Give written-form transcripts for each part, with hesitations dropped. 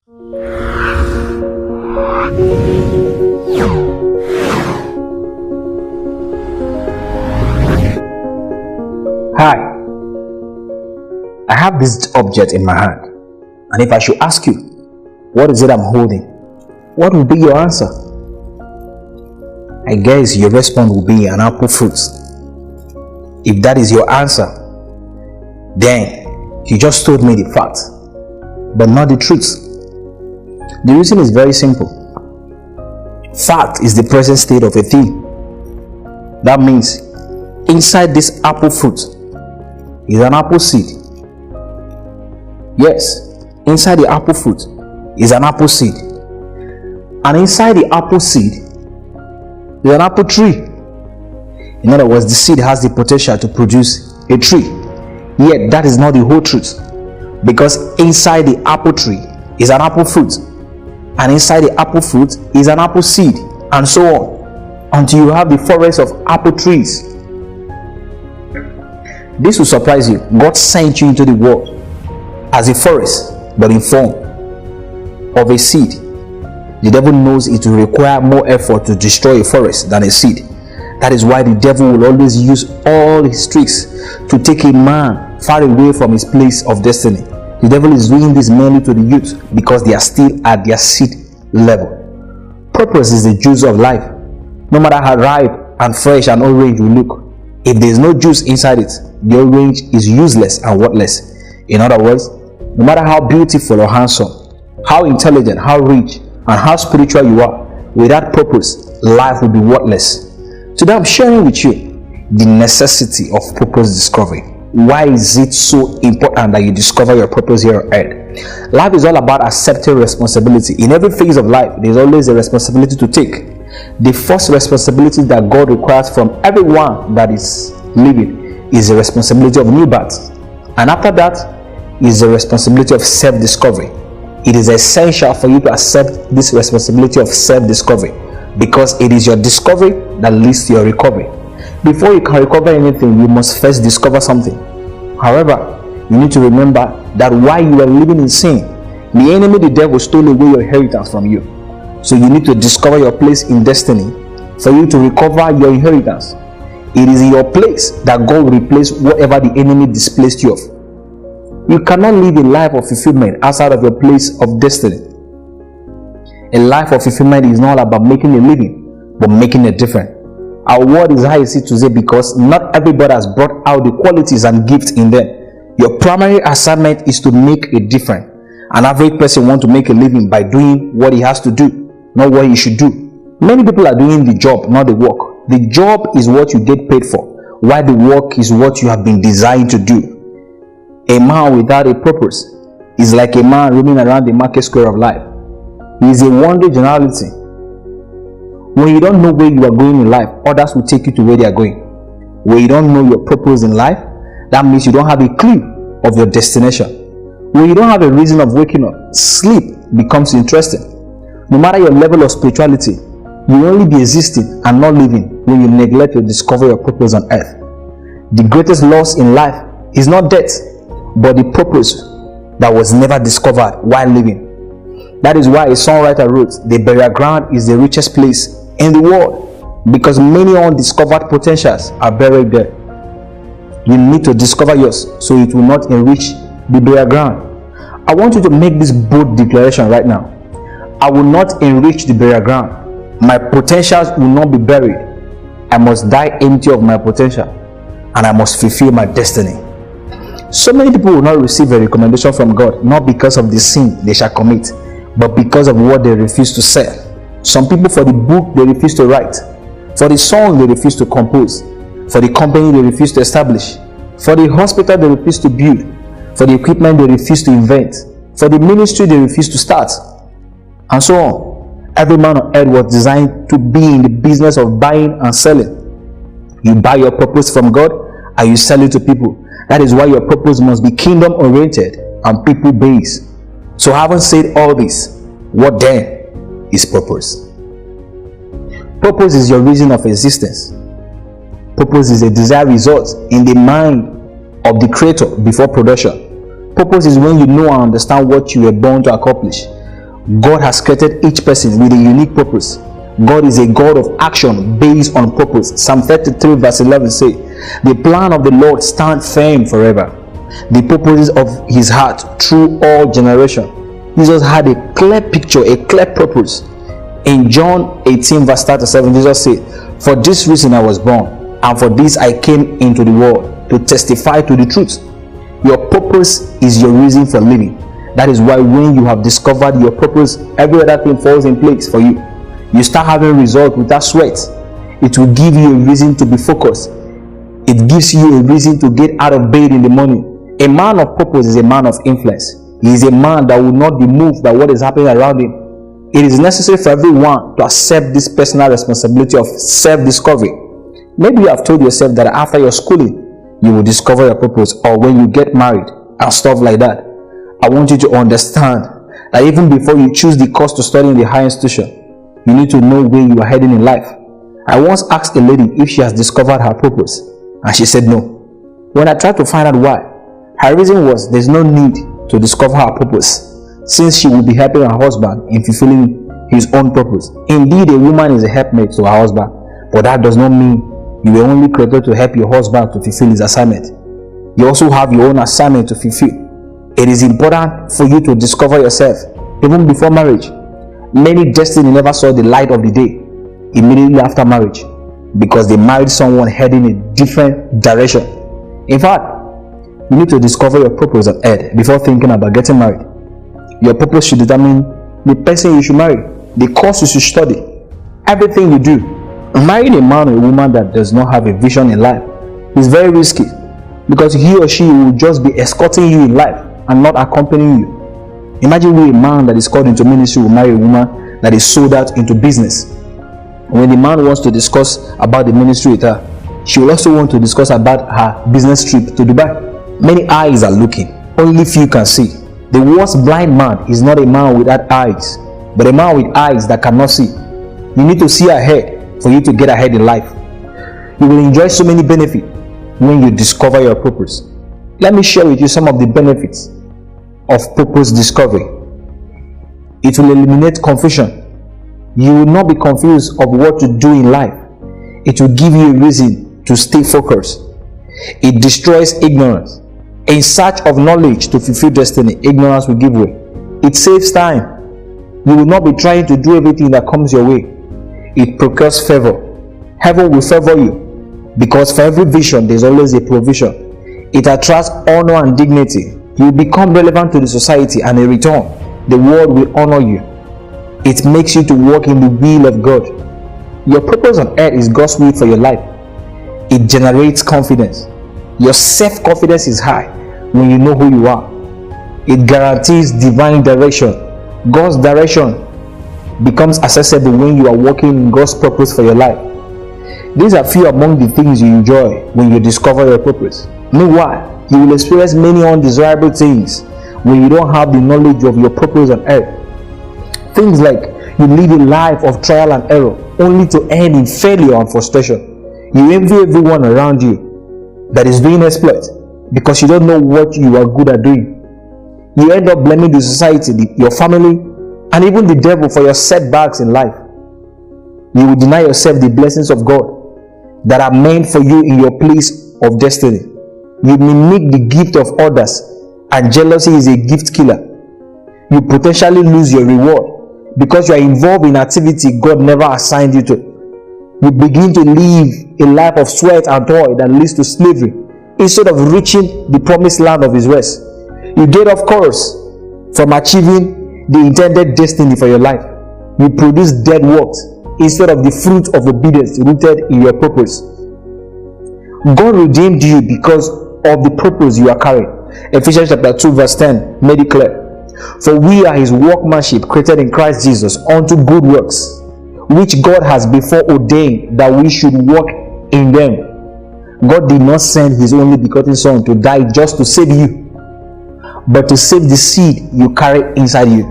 Hi, I have this object in my hand, and if I should ask you, what is it I'm holding? What would be your answer? I guess your response will be an apple fruit. If that is your answer, then you just told me the fact, but not the truth. The reason is very simple. Fact is the present state of a thing. That means inside this apple fruit is an apple seed. Yes, inside the apple fruit is an apple seed. And inside the apple seed is an apple tree. In other words, the seed has the potential to produce a tree. Yet that is not the whole truth, because inside the apple tree is an apple fruit, and inside the apple fruit is an apple seed, and so on, until you have the forest of apple trees. This will surprise you. God sent you into the world as a forest, but in form of a seed. The devil knows it will require more effort to destroy a forest than a seed. That is why the devil will always use all his tricks to take a man far away from his place of destiny. The devil is doing this mainly to the youth because they are still at their seed level. Purpose is the juice of life. No matter how ripe and fresh an orange will look, if there is no juice inside it, the orange is useless and worthless. In other words, no matter how beautiful or handsome, how intelligent, how rich, and how spiritual you are, without purpose, life will be worthless. Today I'm sharing with you the necessity of purpose discovery. Why is it so important that you discover your purpose here on earth? Life is all about accepting responsibility. In every phase of life, there's always a responsibility to take. The first responsibility that God requires from everyone that is living is the responsibility of new birth. And after that is the responsibility of self-discovery. It is essential for you to accept this responsibility of self-discovery, because it is your discovery that leads to your recovery. Before you can recover anything, you must first discover something. However, you need to remember that while you are living in sin, the enemy, the devil, stole away your inheritance from you. So you need to discover your place in destiny for you to recover your inheritance. It is in your place that God will replace whatever the enemy displaced you of. You cannot live a life of fulfillment outside of your place of destiny. A life of fulfillment is not about making a living, but making a difference. Our word is how you see today because not everybody has brought out the qualities and gifts in them. Your primary assignment is to make a difference. An average person wants to make a living by doing what he has to do, not what he should do. Many people are doing the job, not the work. The job is what you get paid for, while the work is what you have been designed to do. A man without a purpose is like a man roaming around the market square of life. He is a wandering generality. When you don't know where you are going in life, others will take you to where they are going. When you don't know your purpose in life, that means you don't have a clue of your destination. When you don't have a reason of waking up, sleep becomes interesting. No matter your level of spirituality, you will only be existing and not living when you neglect to discover your purpose on earth. The greatest loss in life is not death, but the purpose that was never discovered while living. That is why a songwriter wrote, "The burial ground is the richest place in the world, because many undiscovered potentials are buried there." You need to discover yours so it will not enrich the burial ground. I want you to make this bold declaration right now. I will not enrich the burial ground. My potentials will not be buried. I must die empty of my potential, and I must fulfill my destiny. So many people will not receive a recommendation from God, not because of the sin they shall commit, but because of what they refuse to sell. Some people, for the book they refuse to write, for the song they refuse to compose, for the company they refuse to establish, for the hospital they refuse to build, for the equipment they refuse to invent, for the ministry they refuse to start, and so on. Every man on earth was designed to be in the business of buying and selling. You buy your purpose from God and you sell it to people. That is why your purpose must be kingdom oriented and people based. So having said all this, what then is purpose? Purpose is your reason of existence. Purpose is a desired result in the mind of the creator before production. Purpose is when you know and understand what you were born to accomplish. God has created each person with a unique purpose. God is a God of action based on purpose. Psalm 33 verse 11 says, the plan of the Lord stands firm forever, the purposes of his heart through all generations. Jesus had a clear picture, a clear purpose. In John 18 verse 37, Jesus said, for this reason I was born, and for this I came into the world, to testify to the truth. Your purpose is your reason for living. That is why when you have discovered your purpose, every other thing falls in place for you. You start having results without sweat. It will give you a reason to be focused. It gives you a reason to get out of bed in the morning. A man of purpose is a man of influence. He is a man that will not be moved by what is happening around him. It is necessary for everyone to accept this personal responsibility of self-discovery. Maybe you have told yourself that after your schooling, you will discover your purpose, or when you get married and stuff like that. I want you to understand that even before you choose the course to study in the higher institution, you need to know where you are heading in life. I once asked a lady if she has discovered her purpose, and she said no. When I tried to find out why, her reason was there's no need to discover her purpose, since she will be helping her husband in fulfilling his own purpose. Indeed, a woman is a helpmate to her husband, but that does not mean you were only created to help your husband to fulfill his assignment. You also have your own assignment to fulfill. It is important for you to discover yourself even before marriage. Many destiny never saw the light of the day immediately after marriage, because they married someone heading in a different direction. In fact, you need to discover your purpose on earth before thinking about getting married. Your purpose should determine the person you should marry, the course you should study, everything you do. Marrying a man or a woman that does not have a vision in life is very risky, because he or she will just be escorting you in life and not accompanying you. Imagine when a man that is called into ministry will marry a woman that is sold out into business. When the man wants to discuss about the ministry with her, she will also want to discuss about her business trip to Dubai. Many eyes are looking, only few can see. The worst blind man is not a man without eyes, but a man with eyes that cannot see. You need to see ahead for you to get ahead in life. You will enjoy so many benefits when you discover your purpose. Let me share with you some of the benefits of purpose discovery. It will eliminate confusion. You will not be confused of what to do in life. It will give you a reason to stay focused. It destroys ignorance. In search of knowledge to fulfill destiny, ignorance will give way. It saves time. You will not be trying to do everything that comes your way. It procures favor. Heaven will favor you, because for every vision there's always a provision. It attracts honor and dignity. You will become relevant to the society, and in return, the world will honor you. It makes you to walk in the will of God. Your purpose on earth is God's will for your life. It generates confidence. Your self-confidence is high when you know who you are. It guarantees divine direction. God's direction becomes accessible when you are walking in God's purpose for your life. These are few among the things you enjoy when you discover your purpose. Meanwhile, you will experience many undesirable things when you don't have the knowledge of your purpose on earth. Things like you live a life of trial and error only to end in failure and frustration. You envy everyone around you that is doing exploits because you don't know what you are good at doing. You end up blaming the society, your family, and even the devil for your setbacks in life. You will deny yourself the blessings of God that are meant for you in your place of destiny. You mimic the gift of others, and jealousy is a gift killer. You potentially lose your reward because you are involved in activity God never assigned you to. You begin to live a life of sweat and toil that leads to slavery instead of reaching the promised land of his rest. You get off course from achieving the intended destiny for your life. You produce dead works instead of the fruit of obedience rooted in your purpose. God redeemed you because of the purpose you are carrying. Ephesians chapter 2 verse 10 made it clear. For we are his workmanship, created in Christ Jesus unto good works, which God has before ordained that we should walk in them. God did not send his only begotten son to die just to save you, but to save the seed you carry inside you,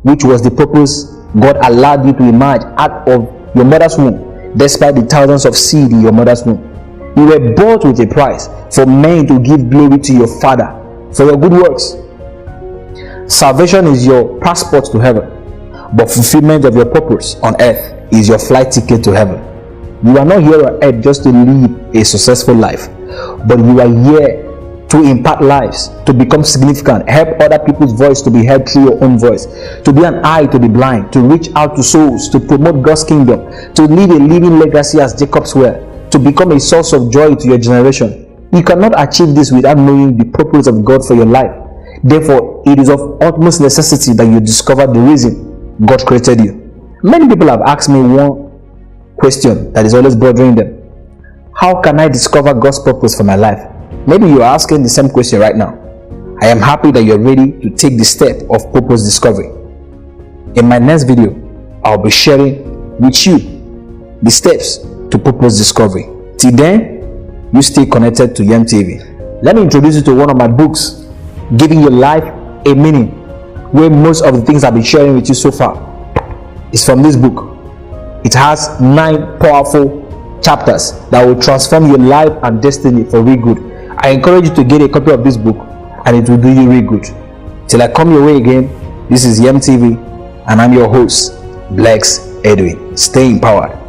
which was the purpose God allowed you to emerge out of your mother's womb, despite the thousands of seed in your mother's womb. You were bought with a price for men to give glory to your Father for your good works. Salvation is your passport to heaven. but fulfillment of your purpose on earth is your flight ticket to heaven. You are not here on earth just to live a successful life, but you are here to impact lives, to become significant, help other people's voice to be heard through your own voice, to be an eye to the blind, to reach out to souls, to promote God's kingdom, to leave a living legacy as Jacob's well, to become a source of joy to your generation. You cannot achieve this without knowing the purpose of God for your life. Therefore, it is of utmost necessity that you discover the reason God created you. Many people have asked me one question that is always bothering them. How can I discover God's purpose for my life? Maybe you are asking the same question right now. I am happy that you are ready to take the step of purpose discovery. In my next video, I'll be sharing with you the steps to purpose discovery. Till then, you stay connected to YAEM TV. Let me introduce you to one of my books, Giving Your Life a Meaning, where most of the things I've been sharing with you so far is from this book. It has 9 powerful chapters that will transform your life and destiny for real good. I encourage you to get a copy of this book, and it will do you real good. Till I come your way again, this is YAEM TV, and I'm your host, Blessed Edwin. Stay empowered.